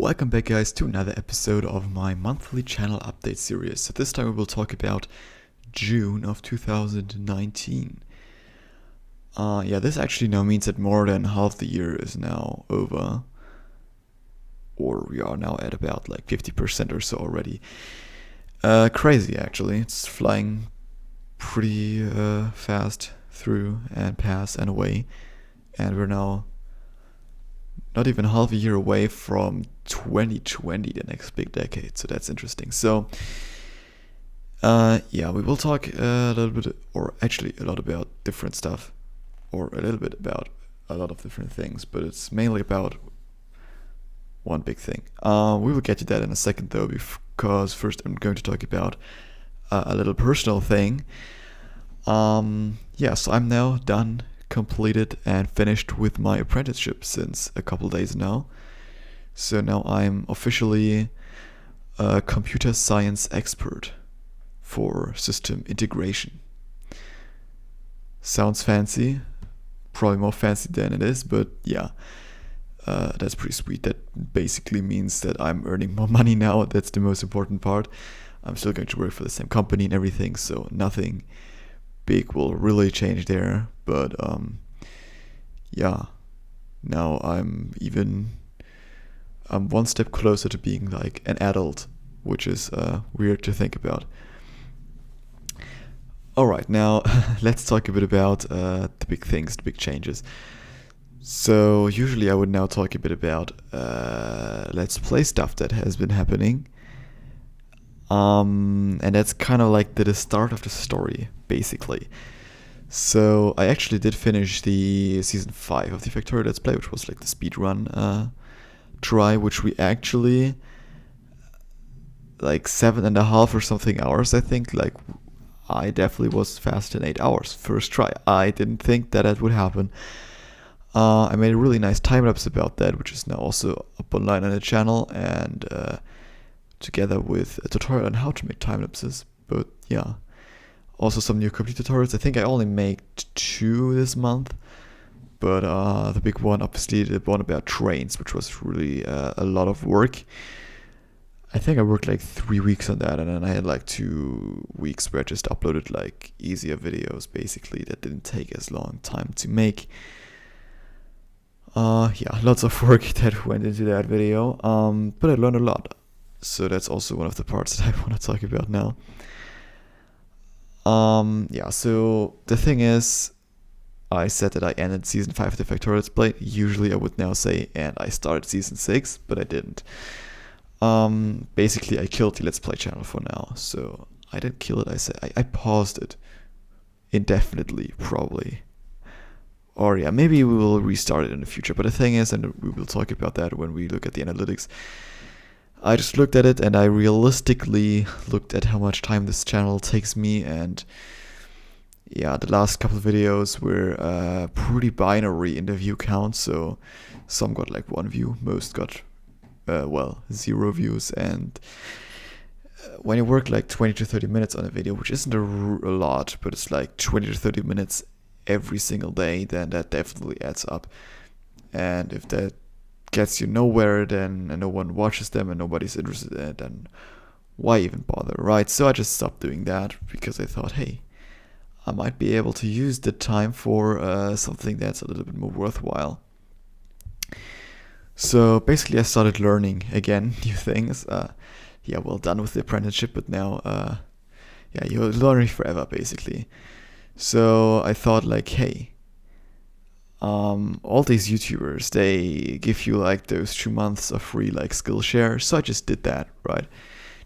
Welcome back guys to another episode of my monthly channel update series. So this time we will talk about June of 2019. This actually now means that more than half the year is now over. Or we are now at about like 50% or so already. Crazy actually, it's flying pretty fast through and past and away. And we're now not even half a year away from 2020, the next big decade. So that's interesting. So, we will talk a little bit, or actually a lot about different stuff, or a little bit about a lot of different things, but it's mainly about one big thing. We will get to that in a second though, because first I'm going to talk about a little personal thing. So I'm now done, completed and finished with my apprenticeship since a couple days now. So now I'm officially a computer science expert for system integration. Sounds fancy, probably more fancy than it is, but that's pretty sweet. That basically means that I'm earning more money now. That's the most important part. I'm still going to work for the same company and everything, so nothing big will really change there, but now I'm one step closer to being like an adult, which is weird to think about. Alright, now let's talk a bit about the big things, the big changes. So usually I would now talk a bit about let's play stuff that has been happening. And that's kind of like the start of the story, basically. So I actually did finish the season 5 of the Factorio Let's Play, which was like the speedrun try, which we actually like 7.5 or something hours, I think. Like I definitely was faster than 8 hours first try. I didn't think that would happen. I made a really nice time lapse about that, which is now also up online on the channel, and together with a tutorial on how to make time lapses. But yeah, also some new complete tutorials. I think I only made 2 this month, but the big one, obviously the one about trains, which was really a lot of work. I think I worked like 3 weeks on that, and then I had like 2 weeks where I just uploaded like easier videos, basically, that didn't take as long time to make. Lots of work that went into that video, but I learned a lot. So that's also one of the parts that I want to talk about now. So the thing is, I said that I ended season 5 of the Factorio Let's Play. Usually I would now say, and I started season 6, but I didn't. Basically I killed the Let's Play channel for now. So I didn't kill it, I paused it indefinitely, probably. Or maybe we will restart it in the future. But the thing is, and we will talk about that when we look at the analytics, I just looked at it and I realistically looked at how much time this channel takes me, and the last couple of videos were pretty binary in the view count. So some got like 1 view, most got 0 views, and when you work like 20 to 30 minutes on a video, which isn't a lot, but it's like 20 to 30 minutes every single day, then that definitely adds up. And if that gets you nowhere, then and no one watches them and nobody's interested in it, then why even bother, right? So I just stopped doing that because I thought, hey, I might be able to use the time for something that's a little bit more worthwhile. So basically I started learning again new things. Well done with the apprenticeship, but now you're learning forever, basically. So I thought like, hey, all these YouTubers, they give you like those 2 months of free like Skillshare. So I just did that, right?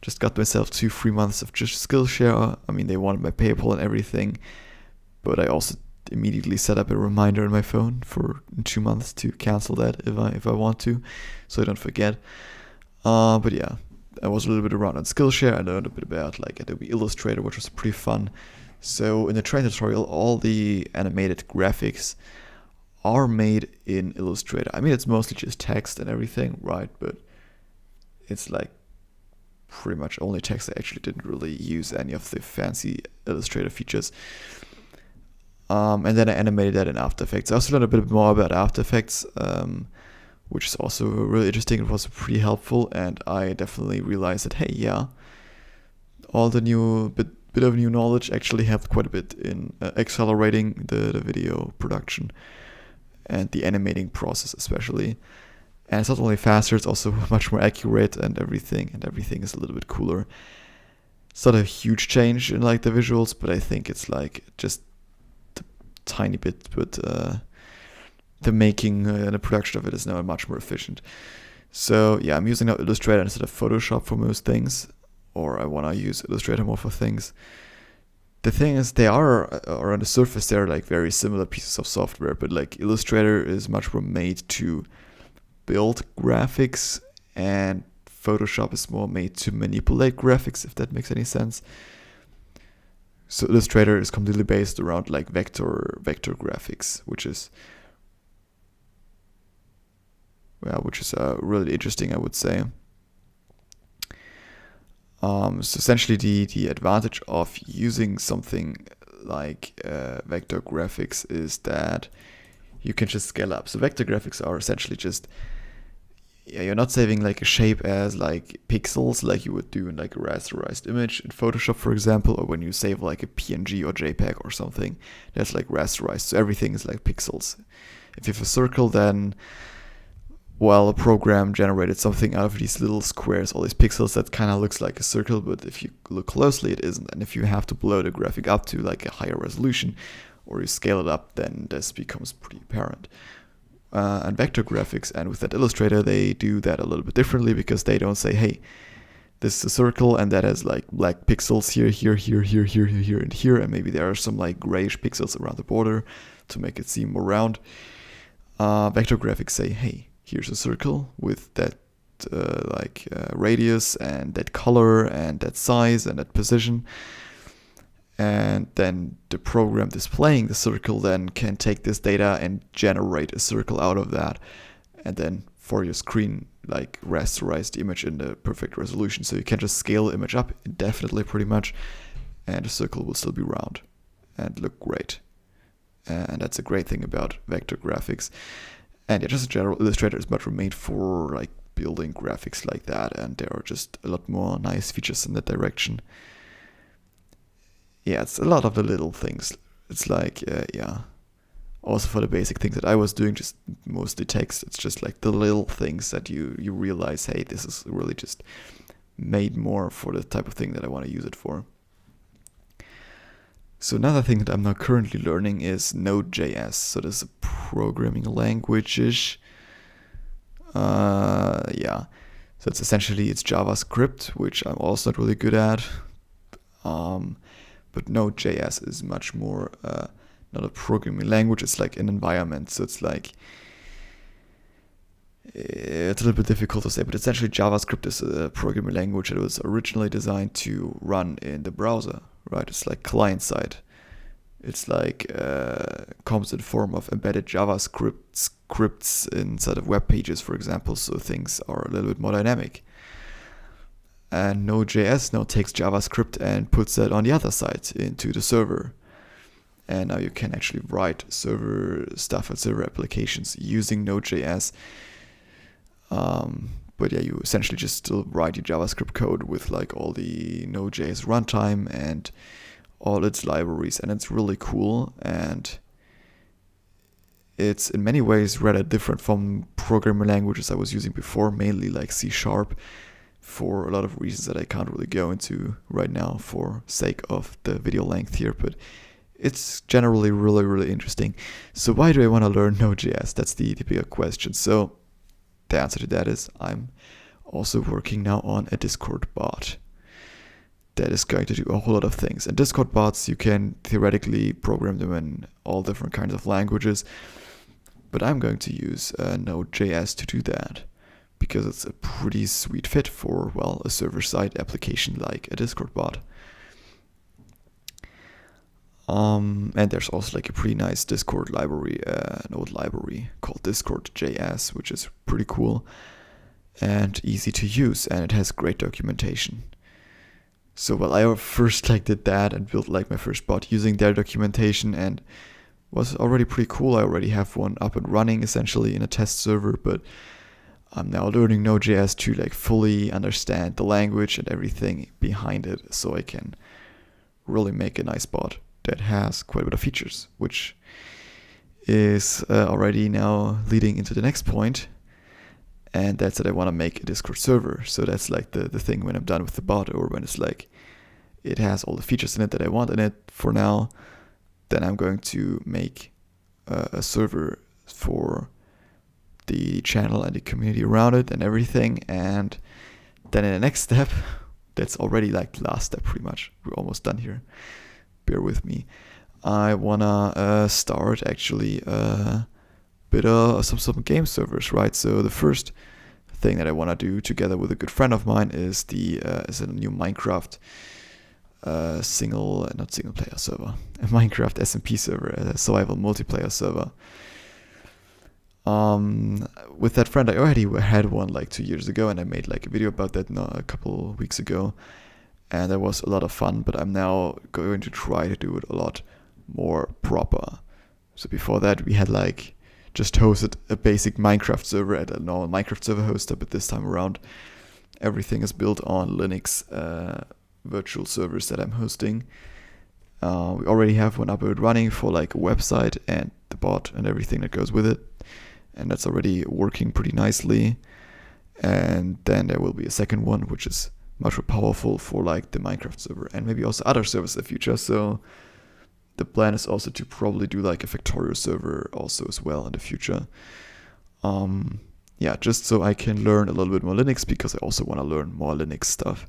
Just got myself 2 free months of just Skillshare. I mean, they wanted my PayPal and everything, but I also immediately set up a reminder on my phone for 2 months to cancel that if I want to, so I don't forget. But yeah, I was a little bit around on Skillshare. I learned a bit about like Adobe Illustrator, which was pretty fun. So in the train tutorial, all the animated graphics are made in Illustrator. I mean, it's mostly just text and everything, right? But it's like pretty much only text. I actually didn't really use any of the fancy Illustrator features. And then I animated that in After Effects. I also learned a bit more about After Effects, which is also really interesting. It was pretty helpful, and I definitely realized that, hey, yeah, all the new bit of new knowledge actually helped quite a bit in accelerating the video production and the animating process especially. And it's not only faster, it's also much more accurate and everything is a little bit cooler. It's not a huge change in like the visuals, but I think it's like just a tiny bit, but the making and the production of it is now much more efficient. So yeah, I'm using now Illustrator instead of Photoshop for most things, or I want to use Illustrator more for things. The thing is, they are, or on the surface, they're like very similar pieces of software, but like Illustrator is much more made to build graphics, and Photoshop is more made to manipulate graphics, if that makes any sense. So Illustrator is completely based around like vector graphics, which is really interesting, I would say. So essentially, the advantage of using something like vector graphics is that you can just scale up. So vector graphics are essentially just, you're not saving like a shape as like pixels like you would do in like a rasterized image in Photoshop, for example, or when you save like a PNG or JPEG or something that's like rasterized. So everything is like pixels. If you have a circle, then a program generated something out of these little squares, all these pixels that kind of looks like a circle, but if you look closely, it isn't. And if you have to blow the graphic up to like a higher resolution, or you scale it up, then this becomes pretty apparent. And vector graphics, and with that Illustrator, they do that a little bit differently, because they don't say, hey, this is a circle and that has like black pixels here, and here, and maybe there are some like grayish pixels around the border to make it seem more round. Vector graphics say, hey, here's a circle with that radius and that color and that size and that position. And then the program displaying the circle then can take this data and generate a circle out of that. And then for your screen, like rasterize the image in the perfect resolution. So you can just scale the image up indefinitely pretty much, and the circle will still be round and look great. And that's a great thing about vector graphics. And yeah, just in general, Illustrator is much more made for like building graphics like that, and there are just a lot more nice features in that direction. Yeah, it's a lot of the little things. It's like, also for the basic things that I was doing, just mostly text, it's just like the little things that you realize, hey, this is really just made more for the type of thing that I want to use it for. So another thing that I'm now currently learning is Node.js. So this is a programming language-ish. So it's essentially, it's JavaScript, which I'm also not really good at. But Node.js is much more not a programming language, it's like an environment. So it's like, it's a little bit difficult to say, but essentially JavaScript is a programming language that was originally designed to run in the browser, right? It's like client side. It's like comes in form of embedded JavaScript scripts inside of web pages, for example, so things are a little bit more dynamic. And Node.js now takes JavaScript and puts that on the other side into the server. And now you can actually write server stuff and server applications using Node.js. But yeah, you essentially just still write your JavaScript code with like all the Node.js runtime and all its libraries, and it's really cool. And it's in many ways rather different from programming languages I was using before, mainly like C#, for a lot of reasons that I can't really go into right now for sake of the video length here, but it's generally really, really interesting. So why do I want to learn Node.js? That's the bigger question. So the answer to that is I'm also working now on a Discord bot that is going to do a whole lot of things. And Discord bots, you can theoretically program them in all different kinds of languages, but I'm going to use Node.js to do that, because it's a pretty sweet fit for, well, a server-side application like a Discord bot. And there's also like a pretty nice Discord library, Node library called Discord.js, which is pretty cool and easy to use, and it has great documentation. So well, I first did that and built like my first bot using their documentation, and was already pretty cool. I already have one up and running essentially in a test server, but I'm now learning Node.js to like fully understand the language and everything behind it, so I can really make a nice bot that has quite a bit of features, which is already now leading into the next point, and that's that I want to make a Discord server. So that's like the thing when I'm done with the bot, or when it's like it has all the features in it that I want in it for now, then I'm going to make a server for the channel and the community around it and everything. And then in the next step, that's already like the last step pretty much, we're almost done here, bear with me, I wanna start actually a bit of some game servers, right? So the first thing that I wanna do together with a good friend of mine is is a new Minecraft not single player server, a Minecraft SMP server, a survival multiplayer server. With that friend, I already had one like 2 years ago, and I made like a video about that a couple of weeks ago, and that was a lot of fun. But I'm now going to try to do it a lot more proper. So before that, we had like just hosted a basic Minecraft server at a normal Minecraft server hoster, but this time around, everything is built on Linux virtual servers that I'm hosting. We already have one up and running for like a website and the bot and everything that goes with it, and that's already working pretty nicely. And then there will be a second one, which is much more powerful for like the Minecraft server and maybe also other servers in the future. So the plan is also to probably do like a Factorio server also as well in the future. Yeah, just so I can learn a little bit more Linux, because I also want to learn more Linux stuff,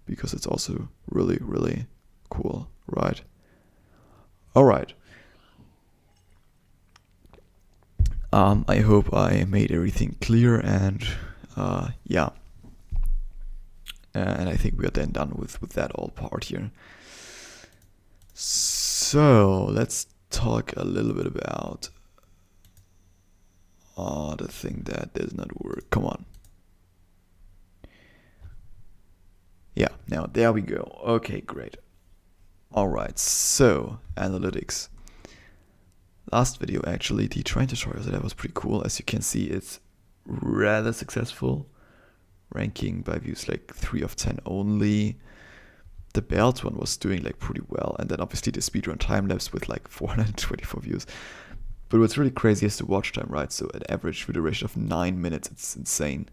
because it's also really, really cool, right? All right. I hope I made everything clear, and yeah. And I think we are then done with that all part here. So let's talk a little bit about the thing that does not work. Come on. Yeah, now there we go. Okay, great. All right, so analytics. Last video, actually, the train tutorial, so that was pretty cool. As you can see, it's rather successful, ranking by views like 3 of 10 only. The belt one was doing like pretty well, and then obviously the speedrun time lapse with like 424 views. But what's really crazy is the watch time, right? So at average with a duration of 9 minutes, it's insane.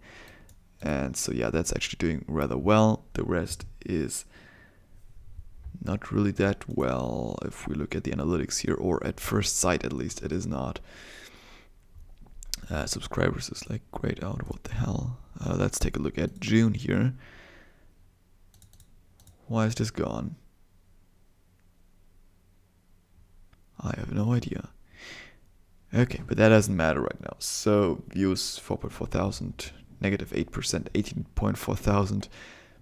And so yeah, that's actually doing rather well. The rest is not really that well if we look at the analytics here, or at first sight at least it is not. Subscribers is like grayed out, what the hell. Let's take a look at June here. Why is this gone? I have no idea. Okay, but that doesn't matter right now. So views 4.4 thousand, negative 8%, 18.4 thousand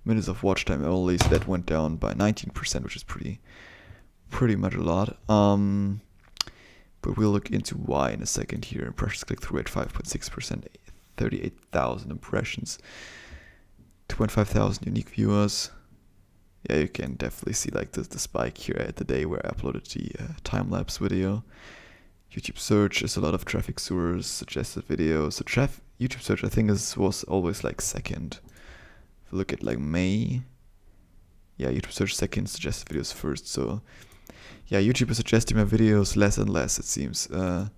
minutes of watch time only. So that went down by 19%, which is pretty much a lot. But we'll look into why in a second here. Impressions click-through rate 5.6%, 38,000 impressions, 2.5 thousand unique viewers. Yeah, you can definitely see like the spike here at the day where I uploaded the time-lapse video. YouTube search is a lot of traffic source, suggested videos. So YouTube search, I think, was always like second. If you look at like May, yeah, YouTube search second, suggested videos first. So yeah, YouTube is suggesting my videos less and less, it seems. Oh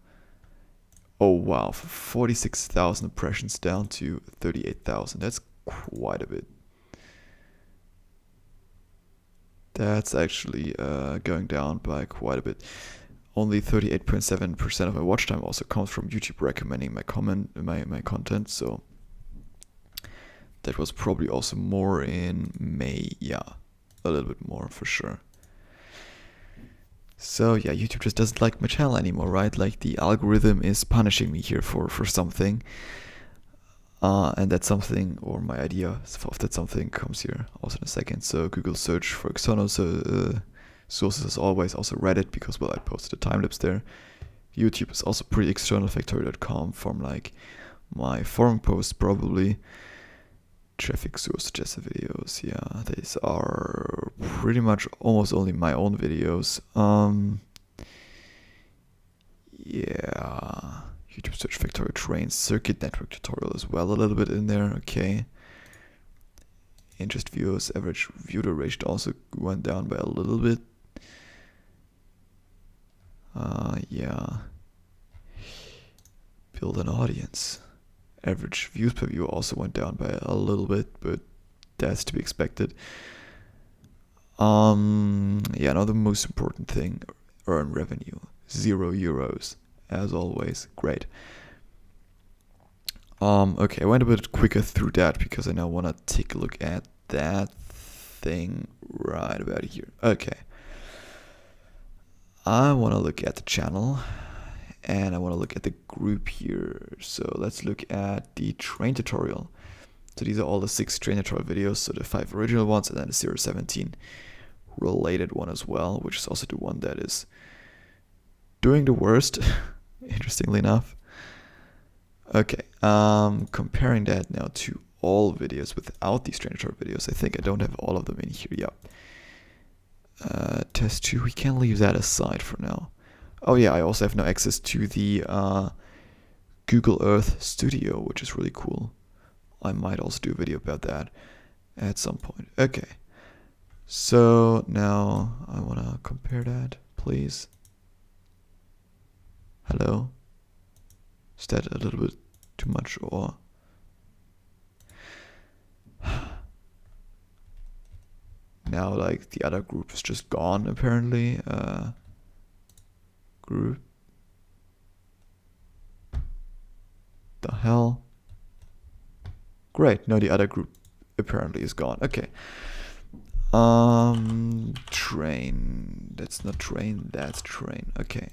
wow, 46,000 impressions down to 38,000. That's quite a bit. That's actually going down by quite a bit. Only 38.7% of my watch time also comes from YouTube recommending my content. So that was probably also more in May. Yeah, a little bit more for sure. So yeah, YouTube just doesn't like my channel anymore, right? Like the algorithm is punishing me here for something. And that something, or my idea of that something, comes here also in a second. So Google search for external sources as always, also Reddit, because well, I posted a time lapse there. YouTube is also pretty external, factorio.com from like my forum posts probably. Traffic source suggested videos, yeah, these are pretty much almost only my own videos. Yeah, YouTube search factory train, circuit network tutorial as well, a little bit in there. Okay. Interest viewers, average view duration also went down by a little bit. Yeah. Build an audience. Average views per view also went down by a little bit, but that's to be expected. Yeah, now the most important thing, earn revenue. €0, as always. Great. Okay, I went a bit quicker through that because I now want to take a look at that thing right about here. Okay. I want to look at the channel and I want to look at the group here. So let's look at the train tutorial. So these are all the 6 train tutorial videos, so the 5 original ones and then the 017 related one as well, which is also the one that is doing the worst, interestingly enough. Okay, comparing that now to all videos without these train tutorial videos. I think I don't have all of them in here yet. Test 2, we can leave that aside for now. Oh yeah, I also have no access to the Google Earth Studio, which is really cool. I might also do a video about that at some point. Okay, so now I want to compare that, please. Hello? Is that a little bit too much or... Now like the other group is just gone apparently. Group. The hell? Great, no, the other group apparently is gone. Okay. Train. That's not train, that's train. Okay.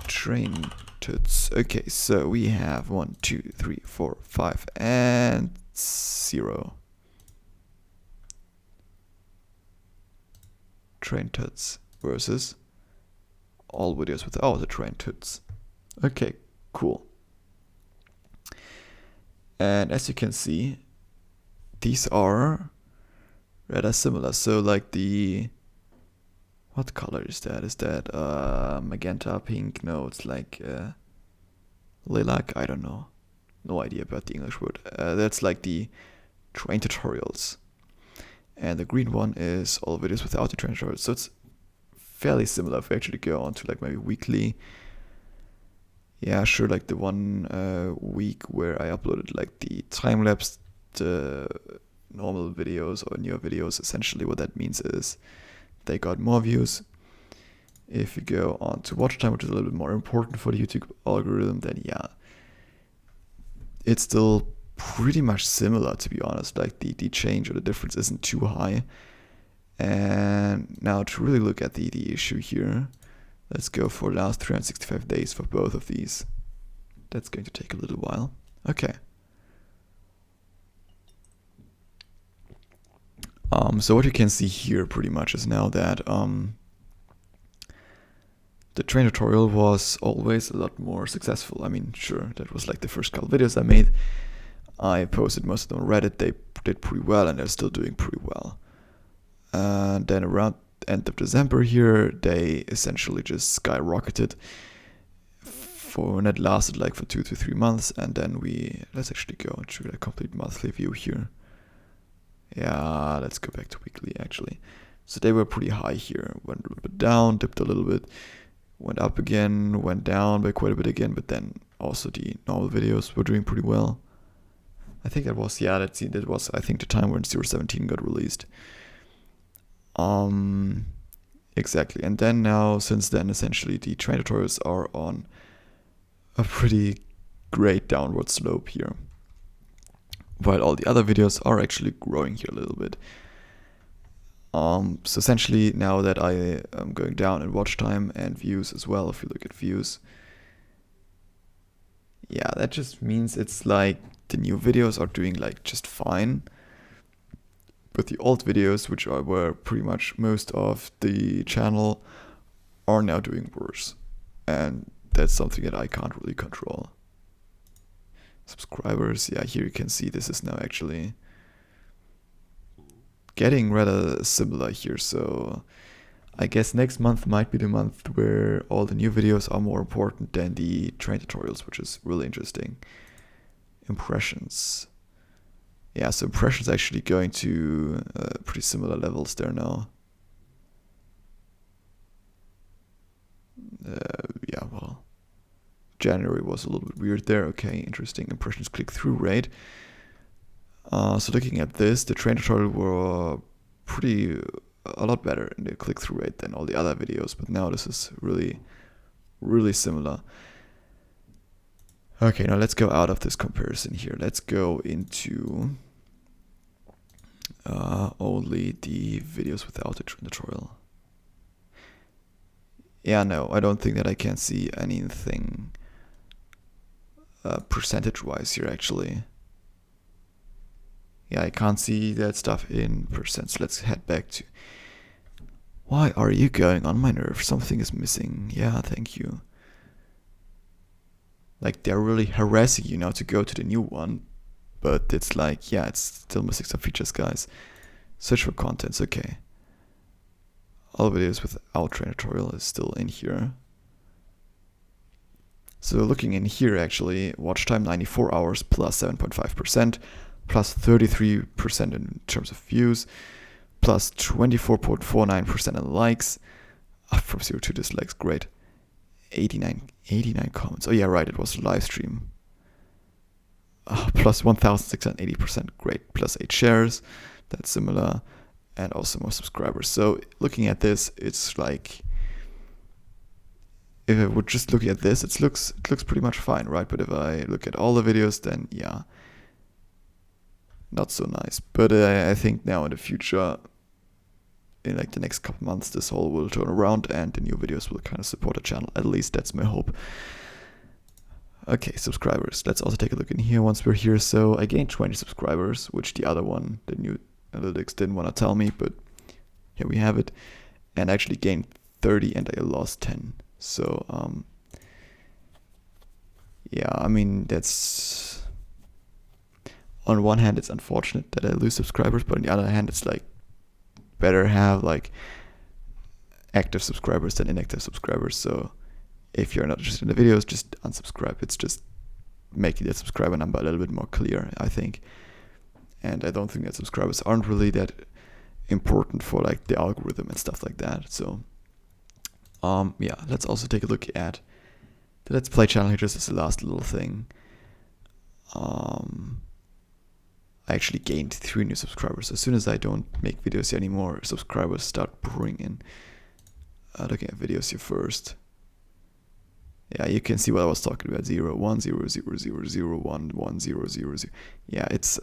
Train toots. Okay, so we have 1, 2, 3, 4, 5, and 0. Train toots versus all videos without the train toots. Okay, cool. And as you can see, these are rather similar. So like the... What color is that? Is that magenta, pink? No, it's like lilac. I don't know. No idea about the English word. That's like the train tutorials. And the green one is all videos without the train tutorials. So it's fairly similar if we actually go on to like maybe weekly. Yeah, sure, like the one week where I uploaded like the time-lapse, the normal videos or newer videos. Essentially what that means is they got more views. If you go on to watch time, which is a little bit more important for the YouTube algorithm, then yeah, it's still pretty much similar, to be honest. Like the change or the difference isn't too high. And now to really look at the issue here, let's go for the last 365 days for both of these. That's going to take a little while. Okay. So what you can see here pretty much is now that the train tutorial was always a lot more successful. I mean, sure, that was like the first couple videos I made. I posted most of them on Reddit. They did pretty well and they're still doing pretty well. And then around the end of December here, they essentially just skyrocketed and that lasted like for 2 to 3 months. And then let's actually go to a complete monthly view here. Yeah, let's go back to weekly actually. So they were pretty high here, went a little bit down, dipped a little bit, went up again, went down by quite a bit again, but then also the normal videos were doing pretty well. I think that was, yeah, that was I think the time when 017 got released. Exactly. And then now, since then, essentially the train tutorials are on a pretty great downward slope here, while all the other videos are actually growing here a little bit. So essentially now that I am going down in watch time and views as well, if you look at views, yeah, that just means it's like the new videos are doing like just fine, but the old videos, which were pretty much most of the channel, are now doing worse, and that's something that I can't really control. Subscribers, yeah, here you can see this is now actually getting rather similar here, so I guess next month might be the month where all the new videos are more important than the train tutorials, which is really interesting. Impressions. Yeah, so impressions actually going to pretty similar levels there now. Yeah, well, January was a little bit weird there. Okay, interesting. Impressions click-through rate. So looking at this, the train tutorial were a lot better in the click-through rate than all the other videos, but now this is really, really similar. Okay, now let's go out of this comparison here. Let's go into only the videos without the train tutorial. Yeah, no, I don't think that I can see anything percentage-wise here, actually. Yeah, I can't see that stuff in percent. So let's head back to... Why are you going on my nerves? Something is missing. Yeah, thank you. Like, they're really harassing you now to go to the new one. But it's like, yeah, it's still missing some features, guys. Search for contents, okay. All videos without train tutorial is still in here. So looking in here, actually, watch time 94 hours plus 7.5%, plus 33% in terms of views, plus 24.49% in likes, up from 0 to dislikes, great. 89 comments. Oh yeah, right, it was a live stream. Plus 1,680%, great. Plus 8 shares, that's similar. And also more subscribers. So looking at this, it's like, if I would just look at this, it looks pretty much fine, right? But if I look at all the videos, then yeah, not so nice. But I think now in the future, in like the next couple months, this all will turn around and the new videos will kind of support the channel. At least that's my hope. Okay, subscribers. Let's also take a look in here once we're here. So I gained 20 subscribers, which the other one, the new analytics, didn't want to tell me, but here we have it. And I actually gained 30 and I lost 10. So yeah, I mean, that's, on one hand it's unfortunate that I lose subscribers, but on the other hand it's like better have like active subscribers than inactive subscribers. So if you're not interested in the videos, just unsubscribe. It's just making that subscriber number a little bit more clear, I think. And I don't think that subscribers aren't really that important for like the algorithm and stuff like that. So yeah, let's also take a look at the Let's Play channel here, just as the last little thing. I actually gained 3 new subscribers. As soon as I don't make videos here anymore, subscribers start pouring in. Looking at videos here first. Yeah, you can see what I was talking about. 0, 1, 0, 0, 0, 0, 1, 1, 0, 0, 0. Yeah, it's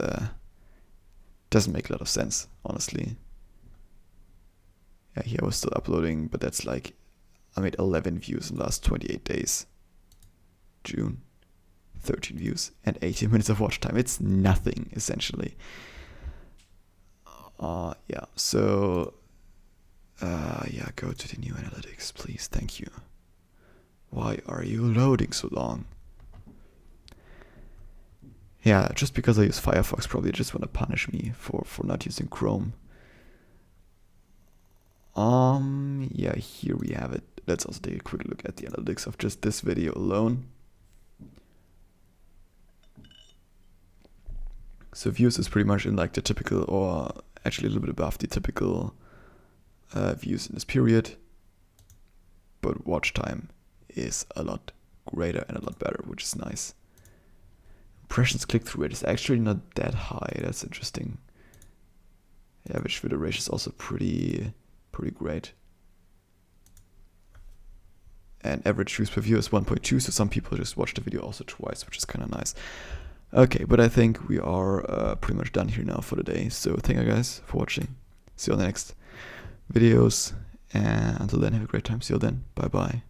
doesn't make a lot of sense, honestly. Yeah, here I was still uploading, but that's like, I made 11 views in the last 28 days. June, 13 views and 18 minutes of watch time. It's nothing, essentially. Yeah, so yeah, go to the new analytics, please. Thank you. Why are you loading so long? Yeah, just because I use Firefox, probably just want to punish me for not using Chrome. Yeah, here we have it. Let's also take a quick look at the analytics of just this video alone. So views is pretty much in like the typical, or actually a little bit above the typical views in this period. But watch time is a lot greater and a lot better, which is nice. Impressions click-through rate is actually not that high. That's interesting. The average video ratio is also pretty great. And average views per view is 1.2, so some people just watch the video also twice, which is kind of nice. Okay, but I think we are pretty much done here now for the day. So thank you guys for watching. See you on the next videos. And until then, have a great time. See you then. Bye bye.